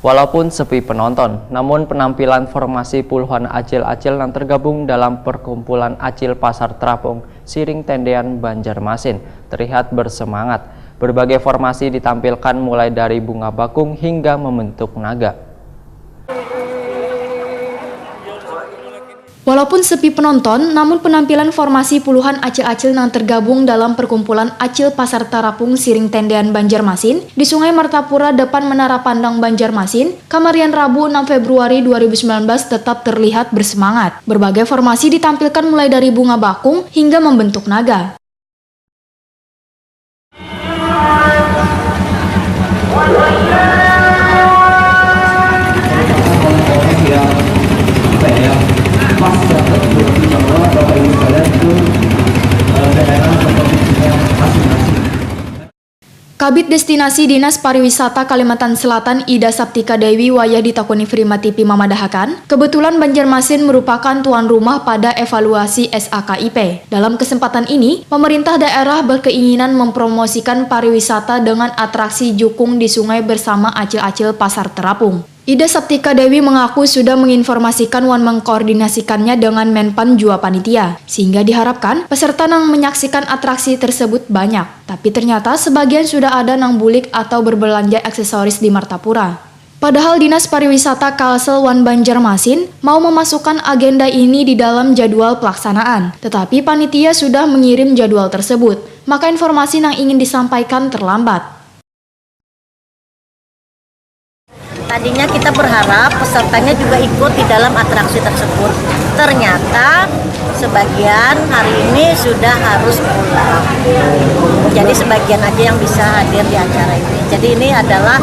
Walaupun sepi penonton, namun penampilan formasi puluhan acil-acil yang tergabung dalam perkumpulan Acil Pasar Terapung, Siring Tendean, Banjarmasin terlihat bersemangat. Berbagai formasi ditampilkan mulai dari bunga bakung hingga membentuk naga. Walaupun sepi penonton, namun penampilan formasi puluhan acil-acil yang tergabung dalam perkumpulan Acil Pasar Terapung Siring Tendean Banjarmasin di Sungai Martapura depan Menara Pandang Banjarmasin, Kamarian Rabu 6 Februari 2019 tetap terlihat bersemangat. Berbagai formasi ditampilkan mulai dari bunga bakung hingga membentuk naga. Kabid Destinasi Dinas Pariwisata Kalimantan Selatan Ida Saptika Dewi wayah ditakoni Prima TV mamadahakan, kebetulan Banjarmasin merupakan tuan rumah pada evaluasi SAKIP. Dalam kesempatan ini, pemerintah daerah berkeinginan mempromosikan pariwisata dengan atraksi jukung di sungai bersama acil-acil Pasar Terapung. Ida Saptika Dewi mengaku sudah menginformasikan dan mengkoordinasikannya dengan Menpan Jua Panitia, sehingga diharapkan peserta yang menyaksikan atraksi tersebut banyak. Tapi ternyata sebagian sudah ada yang bulik atau berbelanja aksesoris di Martapura. Padahal Dinas Pariwisata Kalsel Wan Banjarmasin mau memasukkan agenda ini di dalam jadwal pelaksanaan, tetapi panitia sudah mengirim jadwal tersebut, maka informasi yang ingin disampaikan terlambat. Tadinya kita berharap pesertanya juga ikut di dalam atraksi tersebut. Ternyata sebagian hari ini sudah harus pulang. Jadi sebagian aja yang bisa hadir di acara ini. Jadi ini adalah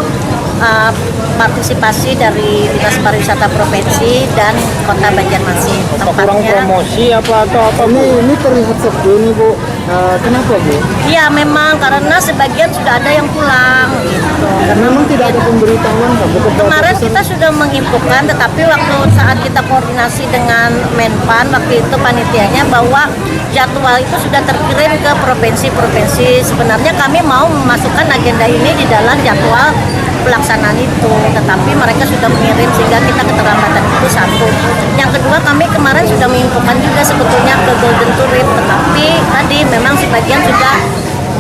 partisipasi dari Dinas Pariwisata Provinsi dan Kota Banjarmasin. Kurang promosi atau apa Bu? Ini terlihat sepi nih Bu. Kenapa Bu? Iya memang karena sebagian sudah ada yang pulang gitu. Memang tidak ada pemberitahuan Bu? Kemarin kita sudah menginfokan, tetapi waktu saat kita koordinasi dengan Menpan waktu itu panitianya bahwa jadwal itu sudah terkirim ke provinsi-provinsi. Sebenarnya kami mau memasukkan agenda ini di dalam jadwal pelaksanaan itu, tetapi mereka sudah mengirim sehingga kita keterlambatan itu satu. Yang kedua, kami kemarin sudah menginfokan juga sebetulnya ke Golden Touring, tetapi tadi memang sebagian sudah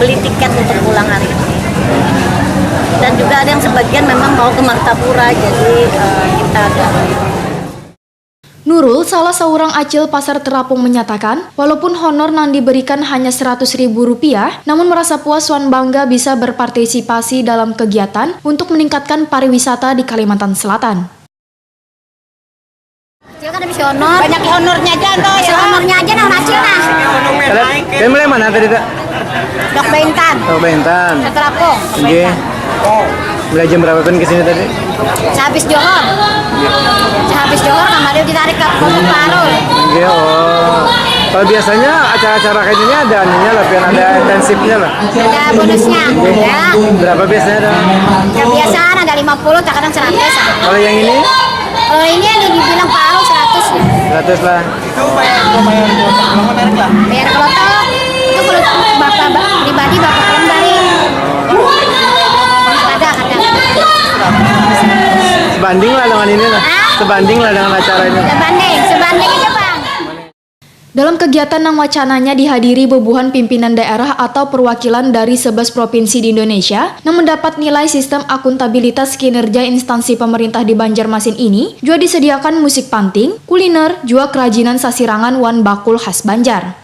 beli tiket untuk pulang hari ini. Dan juga ada yang sebagian memang mau ke Martapura, jadi kita agak. Nurul, salah seorang acil Pasar Terapung menyatakan, walaupun honor yang diberikan hanya Rp100.000, namun merasa puas dan bangga bisa berpartisipasi dalam kegiatan untuk meningkatkan pariwisata di Kalimantan Selatan. Acil kan habis honor, banyak honornya aja toh ya. Honornya aja nah acil nah. Kalian mulai mana tadi tak? Dok Bentan. Oh Bentan. Terapung. Oke. Mulai jam berapa pun kesini tadi? Sehabis johor. Sehabis johor kemarin ditarik ke Pondok Parul. Oke, oh. Kalau biasanya acara-acara kayak gini ada anunya lah, ada intensifnya lah. Ada bonusnya. Ya. Berapa biasanya ada? Kebiasaan ada 50, kadang 100. Kalau yang ini? Kalau ini yang dibilang Parul 100 ya. 100 lah. Itu bayar lah. Bayar kelotok. Itu kalau bapak pribadi bapak dari. Sebanding lah dengan ini lah. Sebanding lah dengan acara ini. Sebanding aja Bang. Dalam kegiatan yang wacananya dihadiri bubuhan pimpinan daerah atau perwakilan dari 11 provinsi di Indonesia yang mendapat nilai sistem akuntabilitas kinerja instansi pemerintah di Banjarmasin ini juga disediakan musik panting, kuliner, juga kerajinan sasirangan wan bakul khas Banjar.